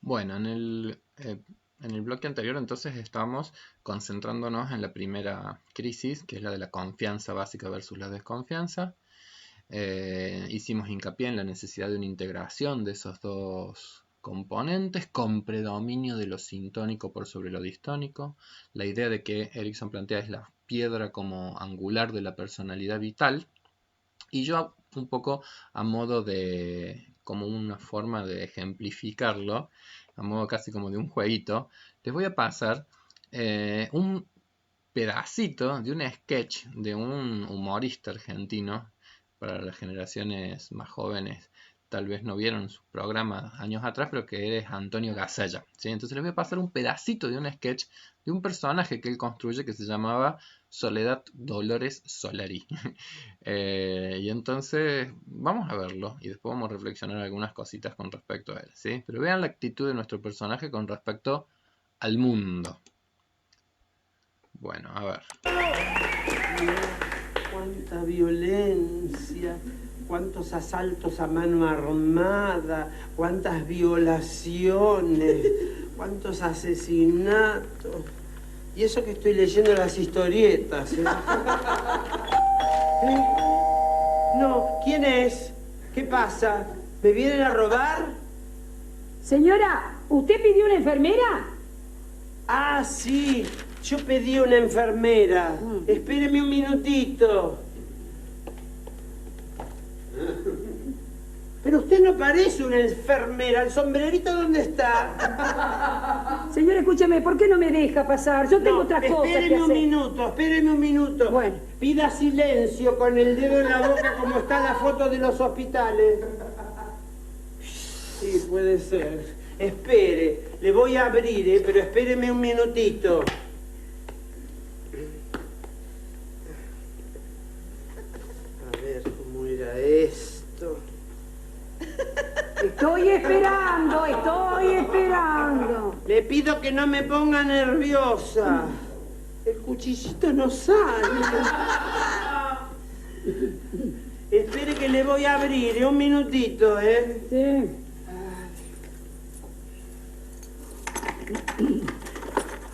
Bueno, en el bloque anterior entonces estábamos concentrándonos en la primera crisis, que es la de la confianza básica versus la desconfianza. Hicimos hincapié en la necesidad de una integración de esos dos componentes con predominio de lo sintónico por sobre lo distónico. La idea de que Erickson plantea es la piedra como angular de la personalidad vital. Y yo un poco a modo de, como una forma de ejemplificarlo, a modo casi como de un jueguito, les voy a pasar un pedacito de un sketch de un humorista argentino. Para las generaciones más jóvenes tal vez no vieron su programa años atrás, pero que es Antonio Gasalla, ¿sí? Entonces les voy a pasar un pedacito de un sketch de un personaje que él construye que se llamaba Soledad Dolores Solari. Y entonces vamos a verlo y después vamos a reflexionar algunas cositas con respecto a él, ¿sí? Pero vean la actitud de nuestro personaje con respecto al mundo. Bueno, a ver. Cuánta violencia, cuántos asaltos a mano armada, cuántas violaciones, cuántos asesinatos. Y eso que estoy leyendo las historietas, ¿eh? ¿Eh? No, ¿quién es? ¿Qué pasa? ¿Me vienen a robar? Señora, ¿usted pidió una enfermera? Ah, sí, yo pedí una enfermera. Espéreme un minutito. Pero usted no parece una enfermera. ¿El sombrerito dónde está? Señora, escúcheme, ¿por qué no me deja pasar? Yo tengo otras cosas que Espéreme un hacer. minuto, espéreme un minuto. Bueno. Pida silencio con el dedo en la boca como está la foto de los hospitales. Sí, puede ser. Espere, le voy a abrir, pero espéreme un minutito. A ver cómo era esto. Estoy esperando, estoy esperando. Le pido que no me ponga nerviosa. El cuchillito no sale. Espere que le voy a abrir, un minutito, ¿eh? Sí.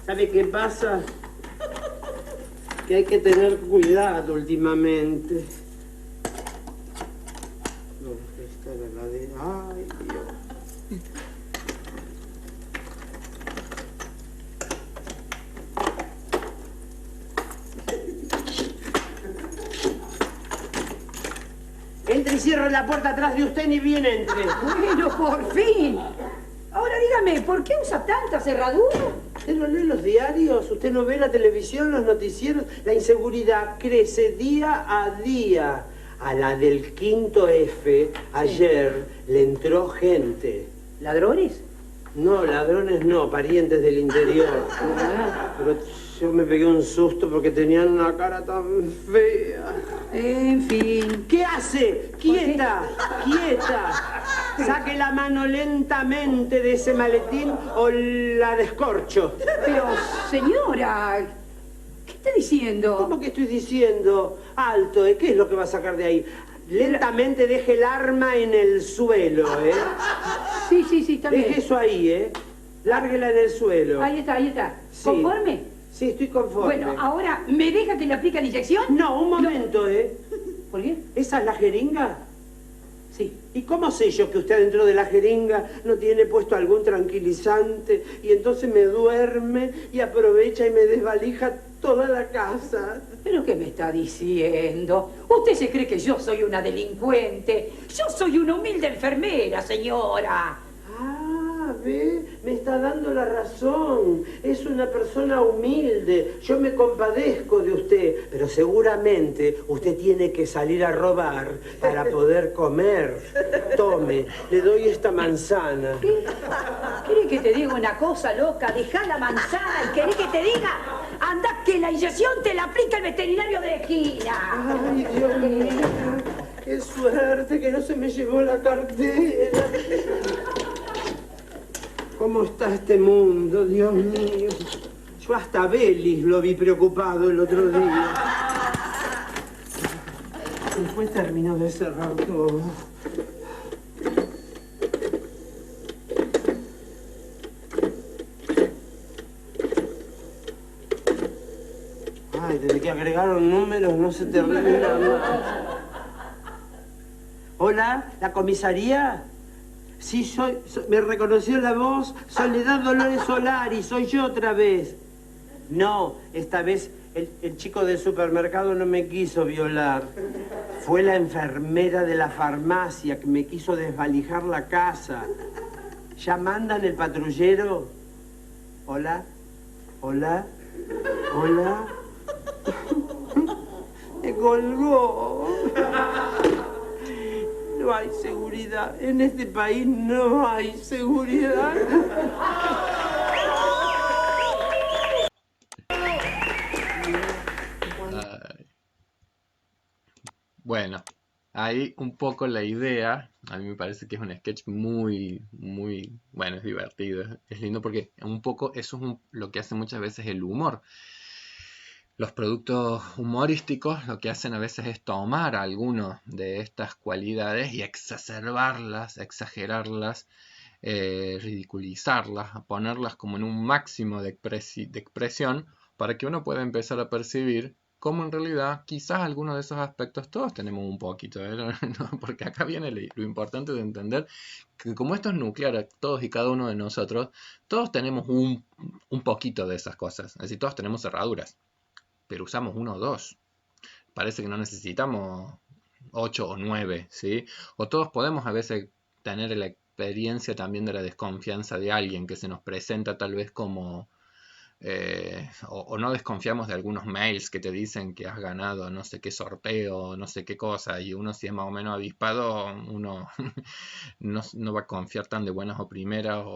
¿Sabe qué pasa? Que hay que tener cuidado últimamente. ¿Dónde está la heladera? Ay, Dios. Entre y cierre la puerta atrás de usted ni bien entre. Bueno, por fin. Ahora dígame, ¿por qué usa tanta cerradura? ¿Usted no lee los diarios? ¿Usted no ve la televisión, los noticieros? La inseguridad crece día a día. A la del quinto F, ayer, le entró gente. ¿Ladrones? No, ladrones no, parientes del interior. Pero yo me pegué un susto porque tenían una cara tan fea. En fin. ¿Qué hace? ¡Quieta! ¡Quieta! Saque la mano lentamente de ese maletín o la descorcho. Pero, señora, ¿qué está diciendo? ¿Cómo que estoy diciendo? Alto, ¿eh? ¿Qué es lo que va a sacar de ahí? Lentamente deje el arma en el suelo, ¿eh? Sí, está bien. Deje eso ahí, ¿eh? Lárguela en el suelo. Ahí está. Sí. ¿Conforme? Sí, estoy conforme. Bueno, ahora, ¿me deja que le aplique la inyección? No, un momento, ¿eh? ¿Por qué? ¿Esa es la jeringa? Sí. ¿Y cómo sé yo que usted dentro de la jeringa no tiene puesto algún tranquilizante y entonces me duerme y aprovecha y me desvalija toda la casa? ¿Pero qué me está diciendo? ¿Usted se cree que yo soy una delincuente? Yo soy una humilde enfermera, señora. Ah, ve, me está dando la razón. Es una persona humilde. Yo me compadezco de usted, pero seguramente usted tiene que salir a robar para poder comer. Tome, le doy esta manzana. ¿Qué? ¿Quiere que te diga una cosa, loca? Dejá la manzana y querés que te diga, anda que la inyección te la aplica el veterinario de esquina. Ay, Dios mío, qué suerte que no se me llevó la cartera. ¿Cómo está este mundo, Dios mío? Yo hasta Belis lo vi preocupado el otro día. Después terminó de cerrar todo. Ay, desde que agregaron números no se termina más. Hola, ¿la comisaría? Sí, me reconoció la voz. Soledad Dolores Solari, soy yo otra vez. No, esta vez el chico del supermercado no me quiso violar. Fue la enfermera de la farmacia que me quiso desvalijar la casa. ¿Ya mandan el patrullero? Hola, hola, hola. Me colgó. No hay seguridad. En este país no hay seguridad. Ay. Bueno, ahí un poco la idea, a mí me parece que es un sketch muy, bueno, es divertido, es lindo porque un poco eso es lo que hace muchas veces el humor. Los productos humorísticos lo que hacen a veces es tomar algunas de estas cualidades y exacerbarlas, exagerarlas, ridiculizarlas, ponerlas como en un máximo de expresión para que uno pueda empezar a percibir cómo en realidad quizás algunos de esos aspectos todos tenemos un poquito, ¿eh? ¿No? Porque acá viene lo importante de entender que como esto es nuclear, todos y cada uno de nosotros, todos tenemos un poquito de esas cosas, es decir, todos tenemos cerraduras, pero usamos uno o dos. Parece que no necesitamos 8 o 9, ¿sí? O todos podemos a veces tener la experiencia también de la desconfianza de alguien que se nos presenta tal vez como... o no desconfiamos de algunos mails que te dicen que has ganado no sé qué sorteo, no sé qué cosa, y uno si es más o menos avispado, uno no va a confiar tan de buenas o primeras.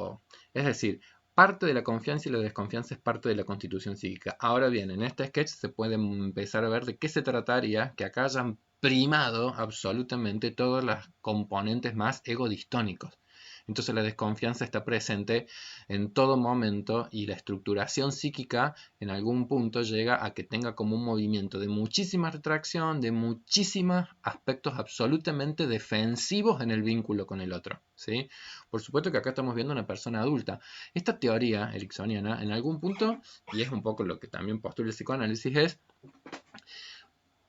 Es decir, parte de la confianza y la desconfianza es parte de la constitución psíquica. Ahora bien, en este sketch se puede empezar a ver de qué se trataría que acá hayan primado absolutamente todos los componentes más egodistónicos. Entonces la desconfianza está presente en todo momento y la estructuración psíquica en algún punto llega a que tenga como un movimiento de muchísima retracción, de muchísimos aspectos absolutamente defensivos en el vínculo con el otro, ¿sí? Por supuesto que acá estamos viendo una persona adulta. Esta teoría ericksoniana en algún punto, y es un poco lo que también postula el psicoanálisis, es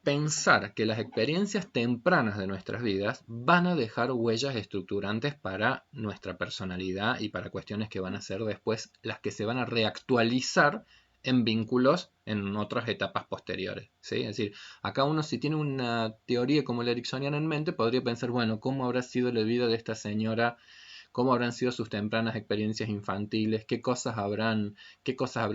pensar que las experiencias tempranas de nuestras vidas van a dejar huellas estructurantes para nuestra personalidad y para cuestiones que van a ser después las que se van a reactualizar en vínculos en otras etapas posteriores, ¿sí? Es decir, acá uno si tiene una teoría como la ericksoniana en mente podría pensar, bueno, ¿cómo habrá sido la vida de esta señora? ¿Cómo habrán sido sus tempranas experiencias infantiles? ¿Qué cosas habrá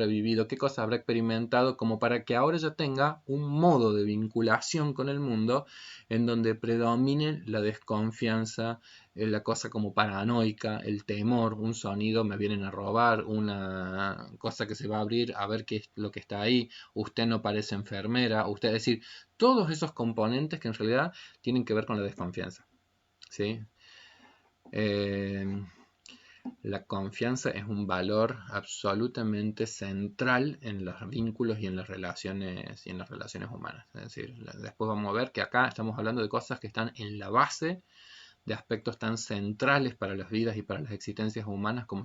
vivido? ¿Qué cosas habrá experimentado? Como para que ahora ya tenga un modo de vinculación con el mundo en donde predomine la desconfianza, la cosa como paranoica, el temor, un sonido, me vienen a robar, una cosa que se va a abrir, a ver qué es lo que está ahí, usted no parece enfermera, usted, es decir, todos esos componentes que en realidad tienen que ver con la desconfianza, ¿sí? La confianza es un valor absolutamente central en los vínculos y en las relaciones humanas. Es decir, después vamos a ver que acá estamos hablando de cosas que están en la base de aspectos tan centrales para las vidas y para las existencias humanas como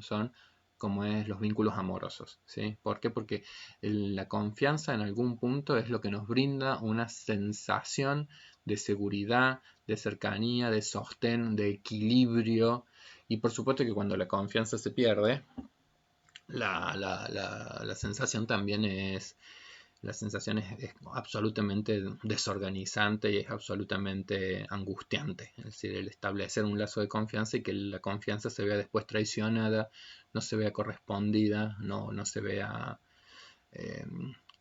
es los vínculos amorosos, ¿sí? ¿Por qué? Porque la confianza en algún punto es lo que nos brinda una sensación de seguridad, de cercanía, de sostén, de equilibrio. Y por supuesto que cuando la confianza se pierde, la sensación también es absolutamente desorganizante y es absolutamente angustiante. Es decir, el establecer un lazo de confianza y que la confianza se vea después traicionada, no se vea correspondida, no se vea...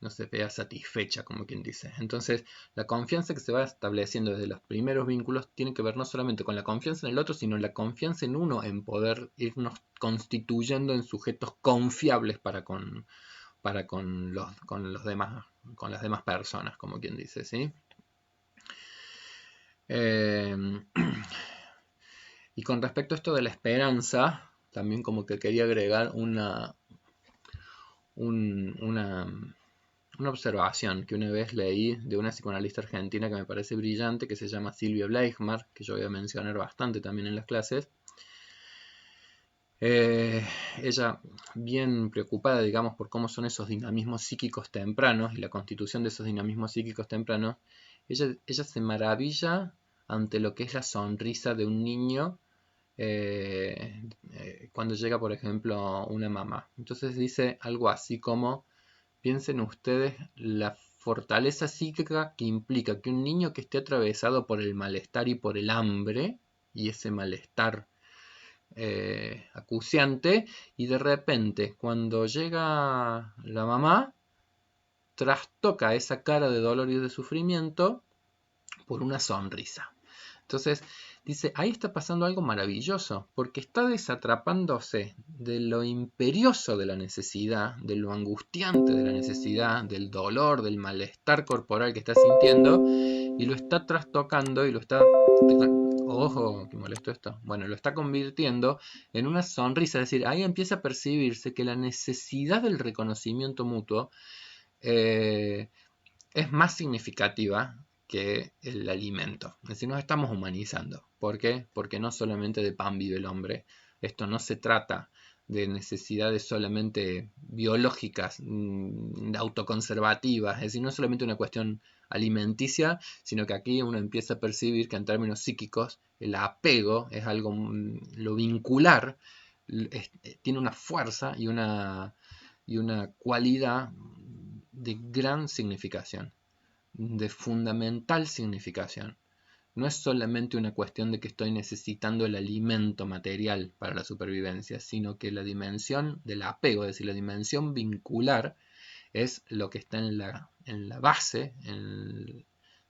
no se vea satisfecha, como quien dice. Entonces, la confianza que se va estableciendo desde los primeros vínculos tiene que ver no solamente con la confianza en el otro, sino la confianza en uno, en poder irnos constituyendo en sujetos confiables para con los demás, con las demás personas, como quien dice, ¿sí? Y con respecto a esto de la esperanza, también como que quería agregar una observación que una vez leí de una psicoanalista argentina que me parece brillante, que se llama Silvia Bleichmar, que yo voy a mencionar bastante también en las clases. Ella, bien preocupada, digamos, por cómo son esos dinamismos psíquicos tempranos y la constitución de esos dinamismos psíquicos tempranos, ella se maravilla ante lo que es la sonrisa de un niño cuando llega, por ejemplo, una mamá. Entonces dice algo así como: piensen ustedes la fortaleza psíquica que implica que un niño que esté atravesado por el malestar y por el hambre, y ese malestar acuciante, y de repente cuando llega la mamá, trastoca esa cara de dolor y de sufrimiento por una sonrisa. Entonces dice, ahí está pasando algo maravilloso, porque está desatrapándose de lo imperioso de la necesidad, de lo angustiante de la necesidad, del dolor, del malestar corporal que está sintiendo, y lo está trastocando y lo está... Ojo, qué molesto esto. Bueno, lo está convirtiendo en una sonrisa, es decir, ahí empieza a percibirse que la necesidad del reconocimiento mutuo es más significativa que el alimento. Es decir, nos estamos humanizando. ¿Por qué? Porque no solamente de pan vive el hombre. Esto no se trata de necesidades solamente biológicas, autoconservativas. Es decir, no es solamente una cuestión alimenticia, sino que aquí uno empieza a percibir que en términos psíquicos el apego es algo, lo vincular, tiene una fuerza y una cualidad de gran significación, de fundamental significación. No es solamente una cuestión de que estoy necesitando el alimento material para la supervivencia, sino que la dimensión del apego, es decir, la dimensión vincular, es lo que está en la base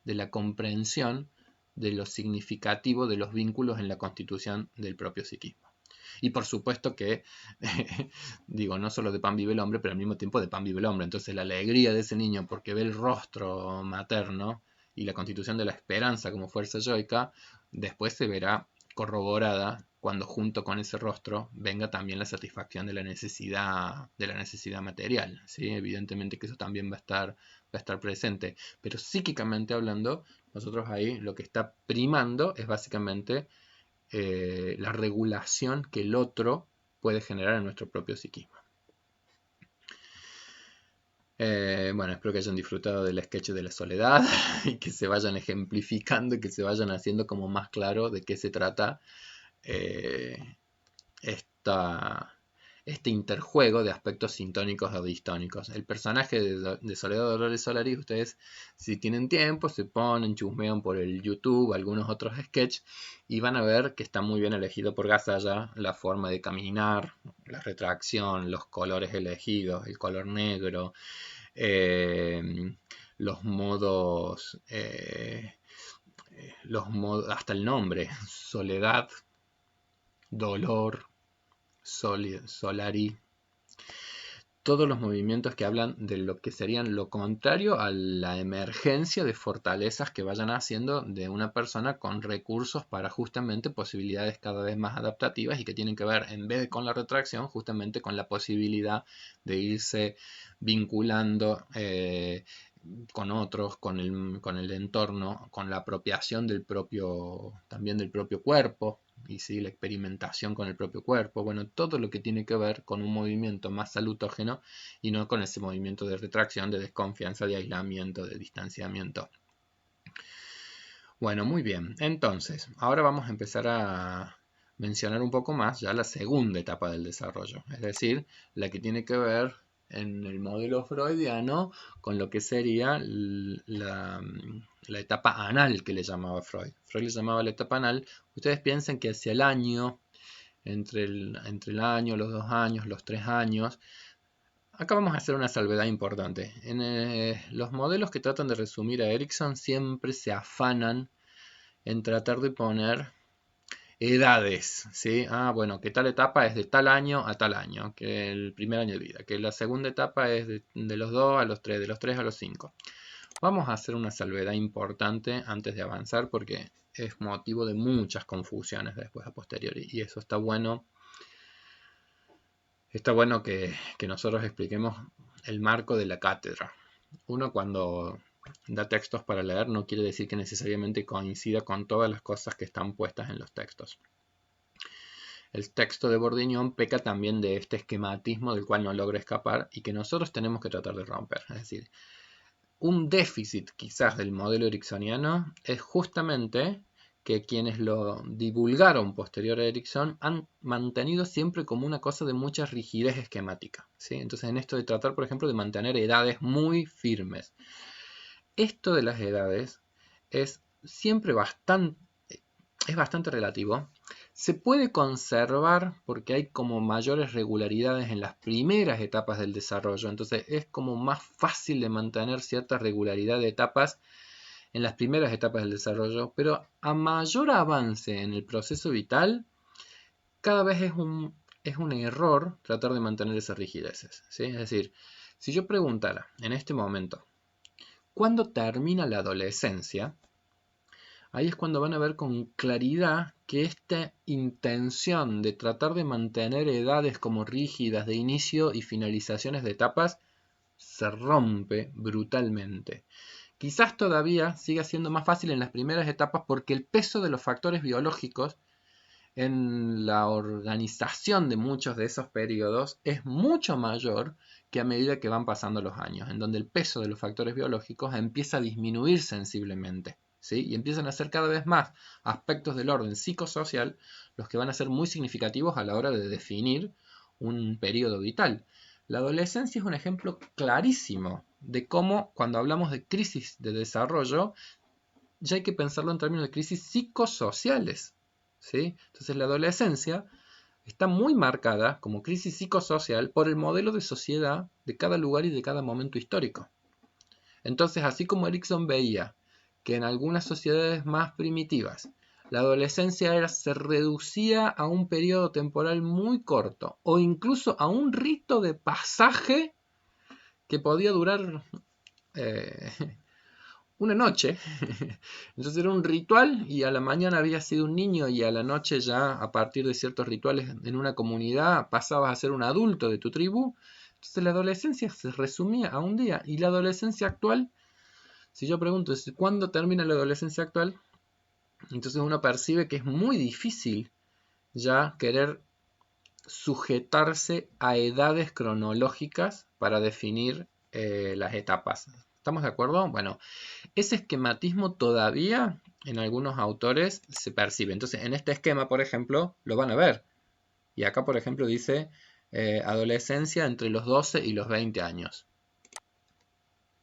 de la comprensión de lo significativo de los vínculos en la constitución del propio psiquismo. Y por supuesto que, digo, no solo de pan vive el hombre, pero al mismo tiempo de pan vive el hombre. Entonces la alegría de ese niño porque ve el rostro materno y la constitución de la esperanza como fuerza yoica, después se verá corroborada cuando junto con ese rostro venga también la satisfacción de la necesidad material, ¿sí? Evidentemente que eso también va a estar presente. Pero psíquicamente hablando, nosotros ahí lo que está primando es básicamente la regulación que el otro puede generar en nuestro propio psiquismo. Bueno, espero que hayan disfrutado del sketch de la soledad y que se vayan ejemplificando y que se vayan haciendo como más claro de qué se trata este interjuego de aspectos sintónicos o distónicos. El personaje de Soledad Dolores Solari, ustedes si tienen tiempo se ponen, chusmean por el YouTube algunos otros sketches y van a ver que está muy bien elegido por Gasalla la forma de caminar, la retracción, los colores elegidos, el color negro, los modos, hasta el nombre, soledad, dolor, Solari, todos los movimientos que hablan de lo que serían lo contrario a la emergencia de fortalezas que vayan haciendo de una persona con recursos para justamente posibilidades cada vez más adaptativas y que tienen que ver, en vez de con la retracción, justamente con la posibilidad de irse vinculando con otros, con el entorno, con la apropiación también del propio cuerpo, y sí, la experimentación con el propio cuerpo, bueno, todo lo que tiene que ver con un movimiento más salutógeno y no con ese movimiento de retracción, de desconfianza, de aislamiento, de distanciamiento. Bueno, muy bien, entonces, ahora vamos a empezar a mencionar un poco más ya la segunda etapa del desarrollo, es decir, la que tiene que ver en el modelo freudiano con lo que sería la etapa anal que le llamaba Freud. Freud le llamaba la etapa anal. Ustedes piensen que hacia el año, entre el año, los 2 años, los 3 años, acá vamos a hacer una salvedad importante. En los modelos que tratan de resumir a Erikson siempre se afanan en tratar de poner edades, ¿sí? Bueno, que tal etapa es de tal año a tal año, que el primer año de vida, que la segunda etapa es de los 2 a los 3, de los 3 a los 5. Vamos a hacer una salvedad importante antes de avanzar porque es motivo de muchas confusiones después a posteriori y eso está bueno. Está bueno que nosotros expliquemos el marco de la cátedra. Uno cuando da textos para leer no quiere decir que necesariamente coincida con todas las cosas que están puestas en los textos. el texto de Bourdieu peca también de este esquematismo del cual no logra escapar y que nosotros tenemos que tratar de romper. Es decir, un déficit quizás del modelo ericksoniano es justamente que quienes lo divulgaron posterior a Erickson han mantenido siempre como una cosa de mucha rigidez esquemática, ¿sí? Entonces en esto de tratar, por ejemplo, de mantener edades muy firmes. Esto de las edades es siempre bastante relativo. Se puede conservar porque hay como mayores regularidades en las primeras etapas del desarrollo, entonces es como más fácil de mantener cierta regularidad de etapas en las primeras etapas del desarrollo, pero a mayor avance en el proceso vital, cada vez es un error tratar de mantener esas rigideces, ¿sí? Es decir, si yo preguntara en este momento, ¿cuándo termina la adolescencia? Ahí es cuando van a ver con claridad que esta intención de tratar de mantener edades como rígidas de inicio y finalizaciones de etapas se rompe brutalmente. Quizás todavía siga siendo más fácil en las primeras etapas porque el peso de los factores biológicos en la organización de muchos de esos periodos es mucho mayor que a medida que van pasando los años, en donde el peso de los factores biológicos empieza a disminuir sensiblemente, ¿sí? Y empiezan a ser cada vez más aspectos del orden psicosocial los que van a ser muy significativos a la hora de definir un periodo vital. La adolescencia es un ejemplo clarísimo de cómo, cuando hablamos de crisis de desarrollo, ya hay que pensarlo en términos de crisis psicosociales, ¿sí? Entonces la adolescencia está muy marcada como crisis psicosocial por el modelo de sociedad de cada lugar y de cada momento histórico. Entonces, así como Erickson veía que en algunas sociedades más primitivas la adolescencia se reducía a un periodo temporal muy corto o incluso a un rito de pasaje que podía durar una noche. Entonces era un ritual y a la mañana había sido un niño y a la noche ya a partir de ciertos rituales en una comunidad pasabas a ser un adulto de tu tribu. Entonces la adolescencia se resumía a un día y la adolescencia actual, si yo pregunto ¿cuándo termina la adolescencia actual? Entonces uno percibe que es muy difícil ya querer sujetarse a edades cronológicas para definir las etapas. ¿Estamos de acuerdo? Bueno, ese esquematismo todavía en algunos autores se percibe. Entonces, en este esquema, por ejemplo, lo van a ver. Y acá, por ejemplo, dice adolescencia entre los 12 y los 20 años.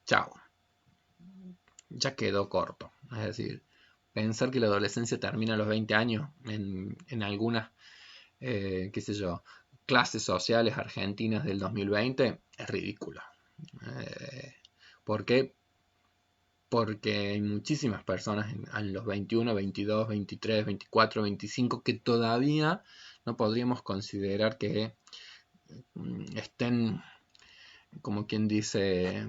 Chao. Ya quedó corto. Es decir, pensar que la adolescencia termina a los 20 años en algunas, qué sé yo, clases sociales argentinas del 2020 es ridículo. ¿Por qué? Porque hay muchísimas personas en los 21, 22, 23, 24, 25 que todavía no podríamos considerar que estén, como quien dice,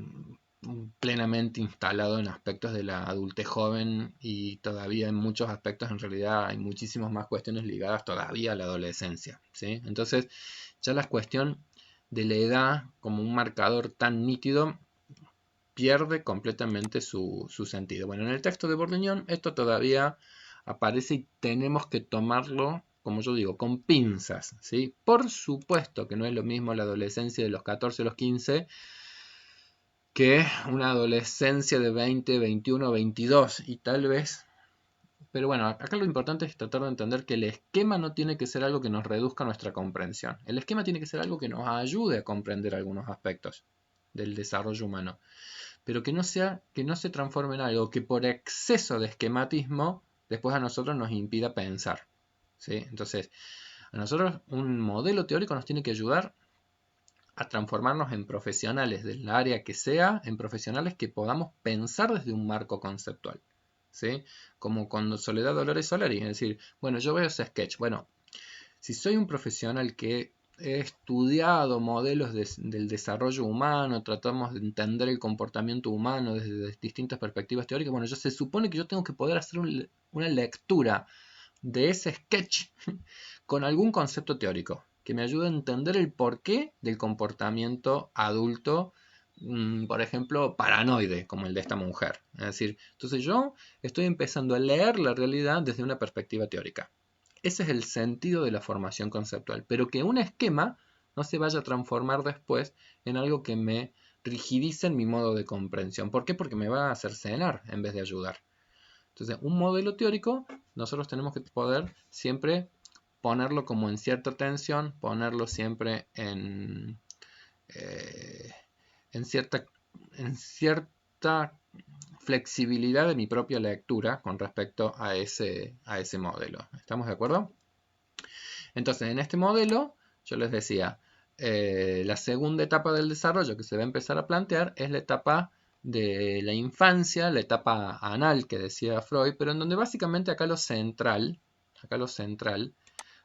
plenamente instalados en aspectos de la adultez joven y todavía en muchos aspectos en realidad hay muchísimas más cuestiones ligadas todavía a la adolescencia, ¿sí? Entonces ya la cuestión de la edad como un marcador tan nítido pierde completamente su sentido. Bueno, en el texto de Bourdieu esto todavía aparece y tenemos que tomarlo, como yo digo, con pinzas, ¿sí? Por supuesto que no es lo mismo la adolescencia de los 14 a los 15 que una adolescencia de 20, 21, 22 y tal vez... Pero bueno, acá lo importante es tratar de entender que el esquema no tiene que ser algo que nos reduzca nuestra comprensión. El esquema tiene que ser algo que nos ayude a comprender algunos aspectos del desarrollo humano, pero que no se transforme en algo que por exceso de esquematismo después a nosotros nos impida pensar, ¿sí? Entonces, a nosotros un modelo teórico nos tiene que ayudar a transformarnos en profesionales del área que sea, en profesionales que podamos pensar desde un marco conceptual, ¿sí? Como con Soledad Dolores Solari, es decir, bueno, yo veo ese sketch, bueno, si soy un profesional que he estudiado modelos del desarrollo humano, tratamos de entender el comportamiento humano desde distintas perspectivas teóricas, bueno, se supone que yo tengo que poder hacer una lectura de ese sketch con algún concepto teórico que me ayude a entender el porqué del comportamiento adulto, por ejemplo, paranoide, como el de esta mujer. Es decir, entonces yo estoy empezando a leer la realidad desde una perspectiva teórica. Ese es el sentido de la formación conceptual, pero que un esquema no se vaya a transformar después en algo que me rigidice en mi modo de comprensión. ¿Por qué? Porque me va a hacer cenar en vez de ayudar. Entonces, un modelo teórico, nosotros tenemos que poder siempre ponerlo como en cierta tensión, ponerlo siempre en cierta flexibilidad de mi propia lectura con respecto a ese modelo. ¿Estamos de acuerdo? Entonces, en este modelo, yo les decía, la segunda etapa del desarrollo que se va a empezar a plantear es la etapa de la infancia, la etapa anal que decía Freud, pero en donde básicamente acá lo central,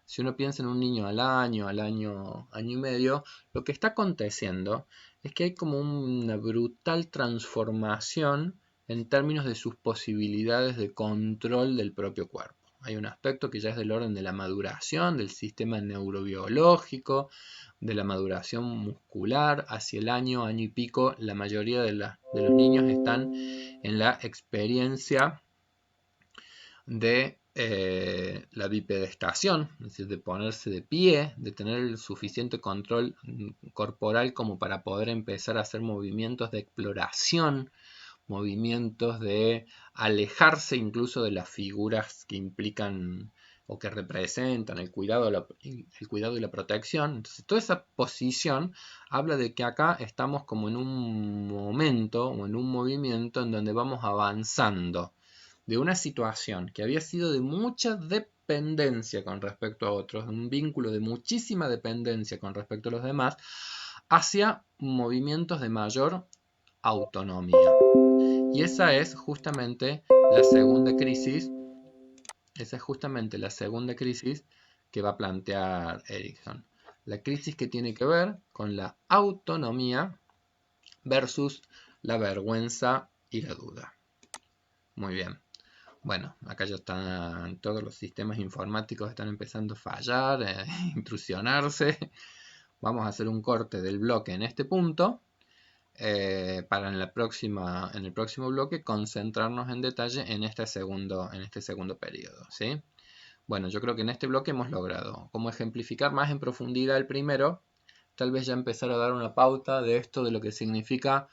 si uno piensa en un niño al año y medio, lo que está aconteciendo es que hay como una brutal transformación en términos de sus posibilidades de control del propio cuerpo. Hay un aspecto que ya es del orden de la maduración, del sistema neurobiológico, de la maduración muscular. Hacia el año y pico, la mayoría de los niños están en la experiencia de la bipedestación, es decir, de ponerse de pie, de tener el suficiente control corporal como para poder empezar a hacer movimientos de exploración, movimientos de alejarse incluso de las figuras que implican o que representan el cuidado y la protección. Entonces, toda esa posición habla de que acá estamos como en un momento o en un movimiento en donde vamos avanzando de una situación que había sido de mucha dependencia con respecto a otros, un vínculo de muchísima dependencia con respecto a los demás, hacia movimientos de mayor autonomía. Y esa es justamente la segunda crisis. Esa es justamente la segunda crisis que va a plantear Erikson. La crisis que tiene que ver con la autonomía versus la vergüenza y la duda. Muy bien. Bueno, acá ya están todos los sistemas informáticos, están empezando a fallar, intrusionarse. Vamos a hacer un corte del bloque en este punto para en el próximo bloque concentrarnos en detalle en este segundo periodo, ¿sí? Bueno, yo creo que en este bloque hemos logrado como ejemplificar más en profundidad el primero, tal vez ya empezar a dar una pauta de esto, de lo que significa,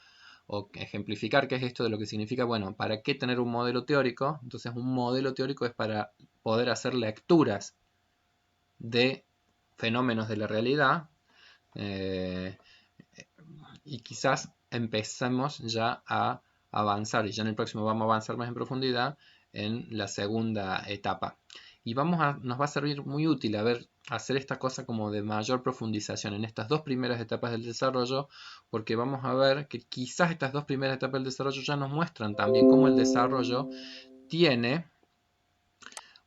o ejemplificar qué es esto de lo que significa, bueno, ¿para qué tener un modelo teórico? Entonces un modelo teórico es para poder hacer lecturas de fenómenos de la realidad y quizás empecemos ya a avanzar, y ya en el próximo vamos a avanzar más en profundidad en la segunda etapa. Y nos va a servir muy útil hacer esta cosa como de mayor profundización en estas dos primeras etapas del desarrollo, porque vamos a ver que quizás estas dos primeras etapas del desarrollo ya nos muestran también cómo el desarrollo tiene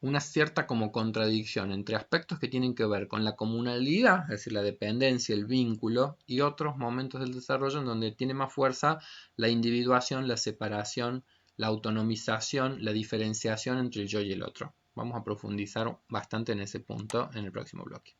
una cierta como contradicción entre aspectos que tienen que ver con la comunalidad, es decir, la dependencia, el vínculo, y otros momentos del desarrollo en donde tiene más fuerza la individuación, la separación, la autonomización, la diferenciación entre el yo y el otro. Vamos a profundizar bastante en ese punto en el próximo bloque.